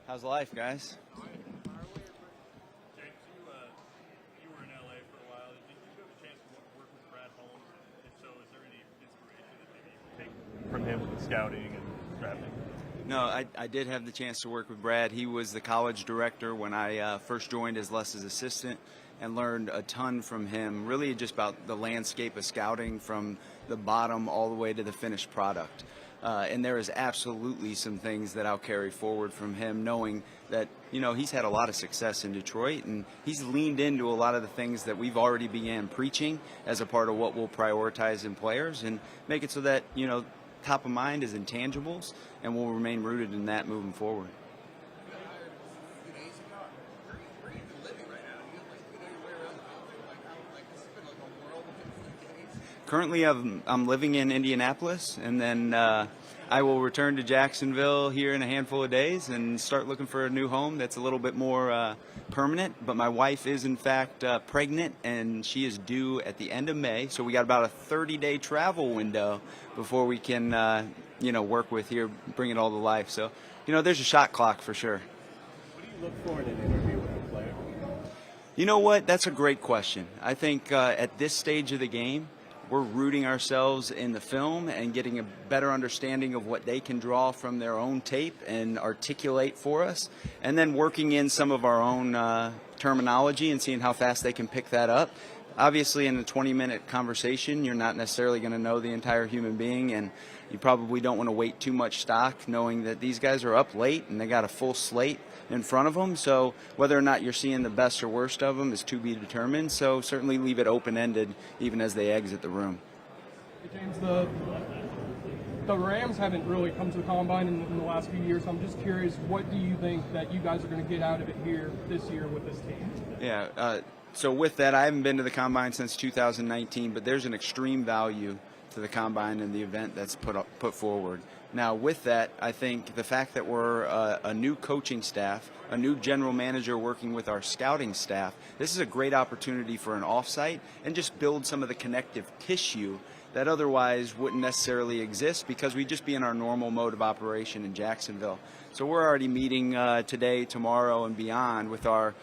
How's life, guys? James, you were in LA for a while. Did you have a chance to work with Brad Holmes? If so, is there any inspiration that maybe you can take from him with scouting and drafting? No, I did have the chance to work with Brad. He was the college director when I first joined as Les's assistant and learned a ton from him, really just about the landscape of scouting from the bottom all the way to the finished product. And there is absolutely some things that I'll carry forward from him, knowing that, he's had a lot of success in Detroit, and he's leaned into a lot of the things that we've already began preaching as a part of what we'll prioritize in players and make it so that, top of mind is intangibles, and we'll remain rooted in that moving forward. Currently, I'm living in Indianapolis, and then I will return to Jacksonville here in a handful of days and start looking for a new home that's a little bit more permanent. But my wife is, in fact, pregnant, and she is due at the end of May. So we got about a 30-day travel window before we can, work with here, bring it all to life. So, there's a shot clock for sure. What do you look for in an interview with a player? You know what? That's a great question. I think at this stage of the game, we're rooting ourselves in the film and getting a better understanding of what they can draw from their own tape and articulate for us, and then working in some of our own terminology and seeing how fast they can pick that up. Obviously, in a 20-minute conversation, you're not necessarily going to know the entire human being, and you probably don't want to weight too much stock knowing that these guys are up late and they got a full slate in front of them. So whether or not you're seeing the best or worst of them is to be determined. So certainly leave it open-ended even as they exit the room. Hey James, the Rams haven't really come to the Combine in the last few years. I'm just curious, what do you think that you guys are going to get out of it here this year with this team? Yeah, so with that, I haven't been to the Combine since 2019, but there's an extreme value to the Combine and the event that's put forward. Now, with that, I think the fact that we're a new coaching staff, a new general manager working with our scouting staff, this is a great opportunity for an offsite and just build some of the connective tissue that otherwise wouldn't necessarily exist because we'd just be in our normal mode of operation in Jacksonville. So we're already meeting today, tomorrow, and beyond with our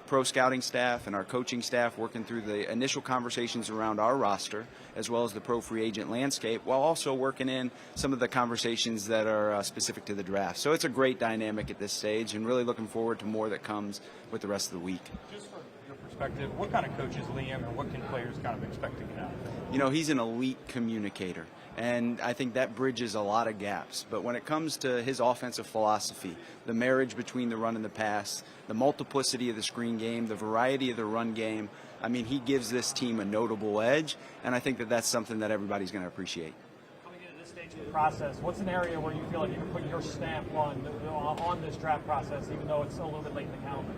pro scouting staff and our coaching staff, working through the initial conversations around our roster as well as the pro free agent landscape, while also working in some of the conversations that are specific to the draft. So it's a great dynamic at this stage, and really looking forward to more that comes with the rest of the week. Just from your perspective, what kind of coach is Liam, and what can players kind of expect to get out of him? He's an elite communicator, and I think that bridges a lot of gaps. But when it comes to his offensive philosophy, the marriage between the run and the pass, the multiplicity of the screen game, the variety of the run game, he gives this team a notable edge, and I think that that's something that everybody's going to appreciate. Coming into this stage of the process, what's an area where you feel like you can put your stamp on this draft process, even though it's a little bit late in the calendar?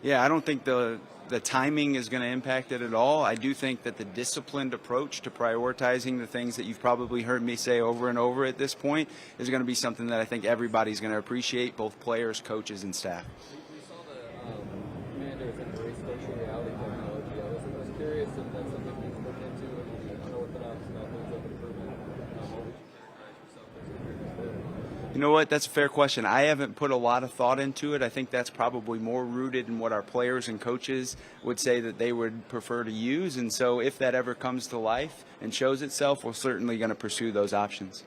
Yeah, I don't think the timing is going to impact it at all. I do think that the disciplined approach to prioritizing the things that you've probably heard me say over and over at this point is going to be something that I think everybody's going to appreciate, both players, coaches, and staff. We saw the Commanders in the race virtual reality technology. I was curious if that's something you can look into and unorthodox methods of improvement. What would you characterize yourself as? You know what? That's a fair question. I haven't put a lot of thought into it. I think that's probably more rooted in what our players and coaches would say that they would prefer to use. And so if that ever comes to life and shows itself, we're certainly going to pursue those options.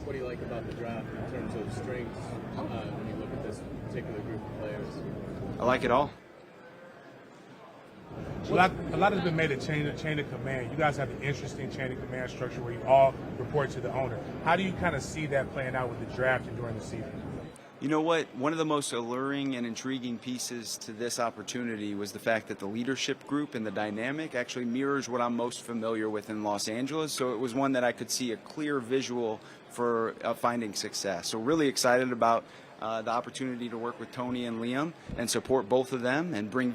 What do you like about the draft in terms of strengths when you look at this particular group of players? I like it all. A lot has been made of chain of command. You guys have an interesting chain of command structure where you all report to the owner. How do you kind of see that playing out with the draft and during the season? You know what? One of the most alluring and intriguing pieces to this opportunity was the fact that the leadership group and the dynamic actually mirrors what I'm most familiar with in Los Angeles. So it was one that I could see a clear visual for finding success. So really excited about the opportunity to work with Tony and Liam and support both of them and bring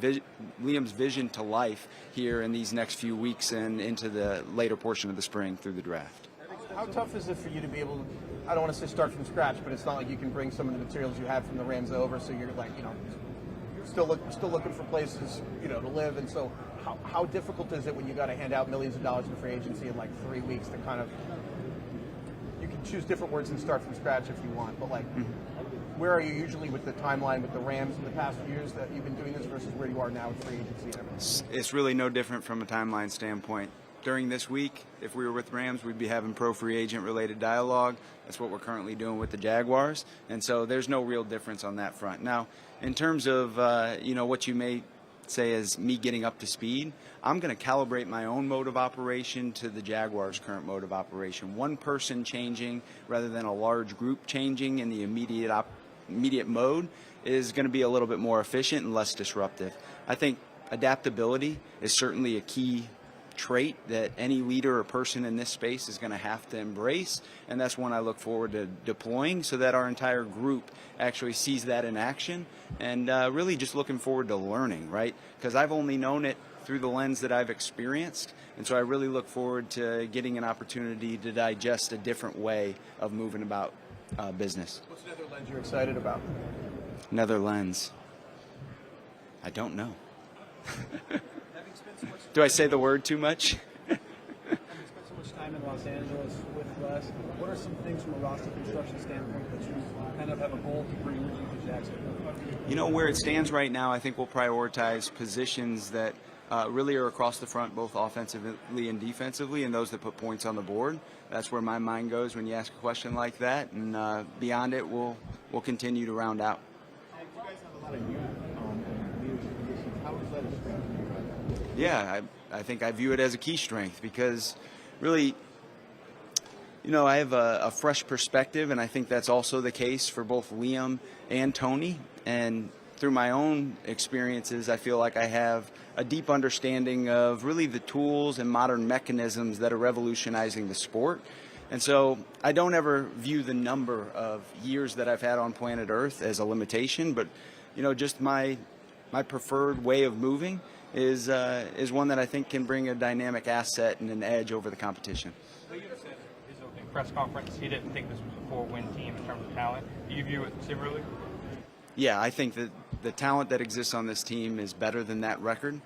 Liam's vision to life here in these next few weeks and into the later portion of the spring through the draft. How tough is it for you to be able to, I don't want to say start from scratch, but it's not like you can bring some of the materials you had from the Rams over, so you're like, still looking for places, to live, and so how difficult is it when you got to hand out millions of dollars to free agency in like 3 weeks to kind of, you can choose different words and start from scratch if you want, but where are you usually with the timeline with the Rams in the past few years that you've been doing this versus where you are now with free agency and everything? It's really no different from a timeline standpoint. During this week, if we were with Rams, we'd be having pro free agent related dialogue. That's what we're currently doing with the Jaguars, and so there's no real difference on that front. Now, in terms of what you may say is me getting up to speed, I'm going to calibrate my own mode of operation to the Jaguars' current mode of operation. One person changing rather than a large group changing in the immediate mode is going to be a little bit more efficient and less disruptive. I think adaptability is certainly a key trait that any leader or person in this space is going to have to embrace, and that's one I look forward to deploying so that our entire group actually sees that in action, and really just looking forward to learning, right? Because I've only known it through the lens that I've experienced, and so I really look forward to getting an opportunity to digest a different way of moving about business. What's another lens you're excited about? Another lens. I don't know. Do I say the word too much? Having spent so much time in Los Angeles with Wes, what are some things from a roster construction standpoint that you kind of have a goal to bring with you to Jacksonville? Where it stands right now, I think we'll prioritize positions that really are across the front, both offensively and defensively, and those that put points on the board. That's where my mind goes when you ask a question like that, and beyond it, we'll continue to round out. You guys have a lot of youth in leadership positions. How is that a strength? Yeah, I think I view it as a key strength because really, I have a fresh perspective, and I think that's also the case for both Liam and Tony. And through my own experiences, I feel like I have a deep understanding of really the tools and modern mechanisms that are revolutionizing the sport. And so I don't ever view the number of years that I've had on planet Earth as a limitation, but just my preferred way of moving is one that I think can bring a dynamic asset and an edge over the competition. Liam said in his opening press conference he didn't think this was a 4-win team in terms of talent. Do you view it similarly? Yeah, I think that the talent that exists on this team is better than that record.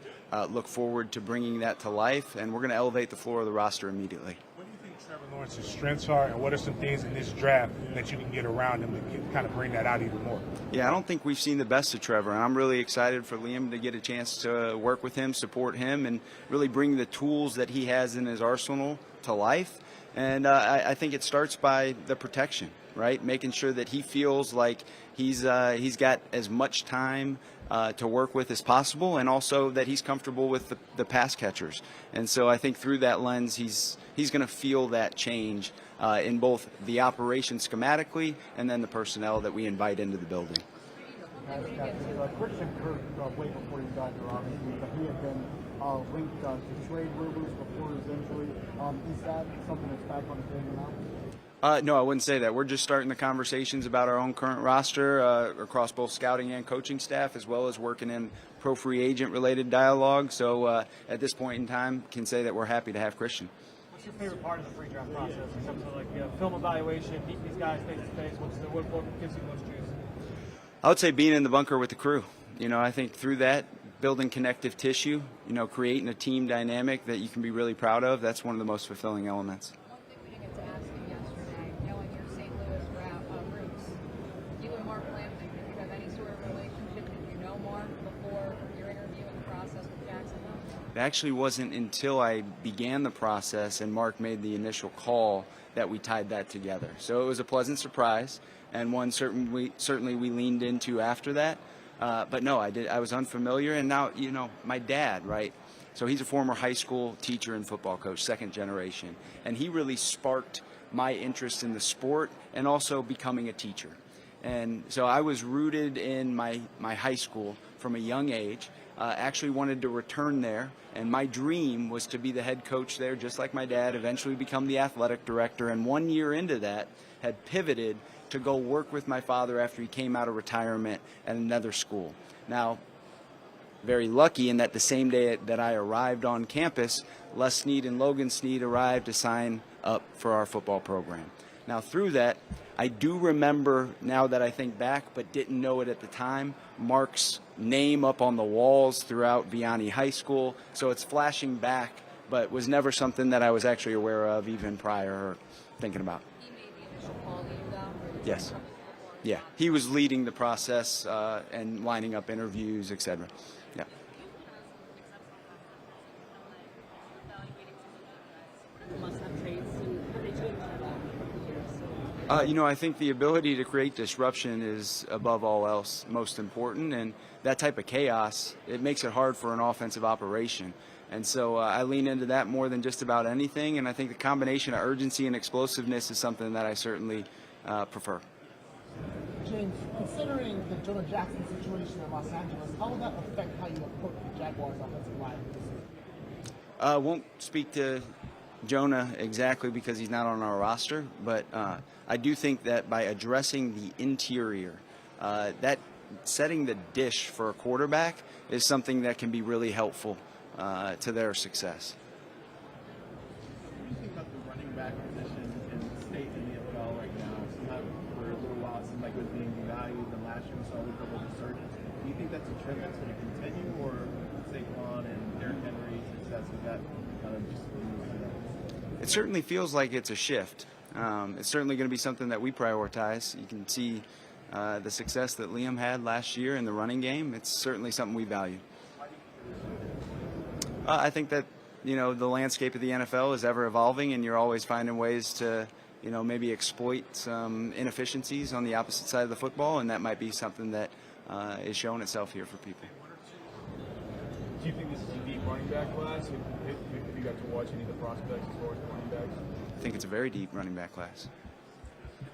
Look forward to bringing that to life, and we're going to elevate the floor of the roster immediately. What do you think Trevor Lawrence's strengths are, and what are some things in this draft that you can get around him to kind of bring that out even more? Yeah, I don't think we've seen the best of Trevor, and I'm really excited for Liam to get a chance to work with him, support him, and really bring the tools that he has in his arsenal to life. And I think it starts by the protection, right? Making sure that he feels like he's got as much time to work with as possible, and also that he's comfortable with the pass catchers. And so I think through that lens, he's going to feel that change in both the operation schematically and then the personnel that we invite into the building. Christian Kirk, way before you got here, obviously, but he had been linked to trade rumors before his injury. Is that something that's back on the table now? No, I wouldn't say that. We're just starting the conversations about our own current roster across both scouting and coaching staff, as well as working in pro free agent related dialogue. So at this point in time, can say that we're happy to have Christian. What's your favorite part of the pre-draft process in terms of film evaluation, meet these guys face to face? What gives you most juice? I would say being in the bunker with the crew. I think through that, building connective tissue, creating a team dynamic that you can be really proud of, that's one of the most fulfilling elements. One thing we didn't get to ask you yesterday, knowing your St. Louis roots, you and Mark Lampton, did you have any sort of relationship? Did you know Mark before your interview and the process with Jacksonville? It actually wasn't until I began the process and Mark made the initial call that we tied that together. So it was a pleasant surprise, and one certainly we leaned into after that. But no, I was unfamiliar, and now, my dad, right? So he's a former high school teacher and football coach, second generation, and he really sparked my interest in the sport and also becoming a teacher. And so I was rooted in my high school from a young age, actually wanted to return there, and my dream was to be the head coach there, just like my dad, eventually become the athletic director, and 1 year into that had pivoted to go work with my father after he came out of retirement at another school. Now, very lucky in that the same day that I arrived on campus, Les Snead and Logan Snead arrived to sign up for our football program. Now, through that, I do remember, now that I think back, but didn't know it at the time, Mark's name up on the walls throughout Vianney High School. So it's flashing back, but was never something that I was actually aware of even prior or thinking about. He made the initial call to you, though? Yes. Yeah, he was leading the process and lining up interviews, etc. Yeah. I think the ability to create disruption is above all else most important, and that type of chaos, it makes it hard for an offensive operation. And so I lean into that more than just about anything, and I think the combination of urgency and explosiveness is something that I certainly prefer. James, considering the Jonah Jackson situation in Los Angeles, how will that affect how you approach the Jaguars' offensive line this season? Won't speak to Jonah exactly because he's not on our roster, but I do think that by addressing the interior, that setting the dish for a quarterback is something that can be really helpful to their success. What do you think about the running back position in the state in the NFL right now? For a little while, it seemed like it was being devalued, and last year we saw a little bit of a resurgence. Do you think that's a trend that's going to continue, or Saquon and Derrick Henry's success with that kind of just It certainly feels like it's a shift. It's certainly going to be something that we prioritize. You can see the success that Liam had last year in the running game. It's certainly something we value. I think that the landscape of the NFL is ever evolving, and you're always finding ways to maybe exploit some inefficiencies on the opposite side of the football, and that might be something that is showing itself here for people. Do you think this is a deep running back class? If you got to watch any of the prospects as far as running backs? I think it's a very deep running back class.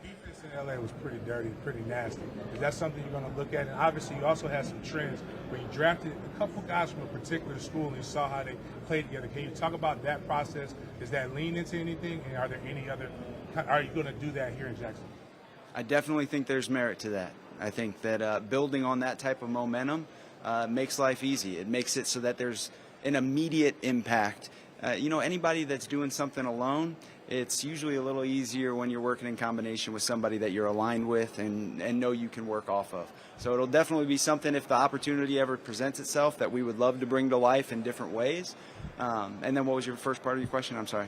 The defense in LA was pretty dirty, pretty nasty. Is that something you're going to look at? And obviously, you also had some trends where you drafted a couple guys from a particular school and you saw how they played together. Can you talk about that process? Does that lean into anything? And are there any other? Are you going to do that here in Jacksonville? I definitely think there's merit to that. I think that building on that type of momentum makes life easy. It makes it so that there's an immediate impact. Anybody that's doing something alone, it's usually a little easier when you're working in combination with somebody that you're aligned with and know you can work off of. So it'll definitely be something, if the opportunity ever presents itself, that we would love to bring to life in different ways. And then what was your first part of your question? I'm sorry.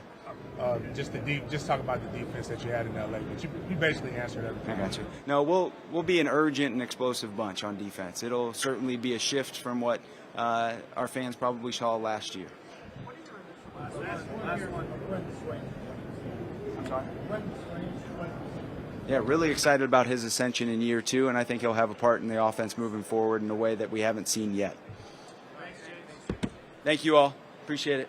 Just talk about the defense that you had in LA. But you basically answered everything. I got you. No, we'll be an urgent and explosive bunch on defense. It'll certainly be a shift from what our fans probably saw last year. Yeah, really excited about his ascension in year 2, and I think he'll have a part in the offense moving forward in a way that we haven't seen yet. Thank you all. Appreciate it.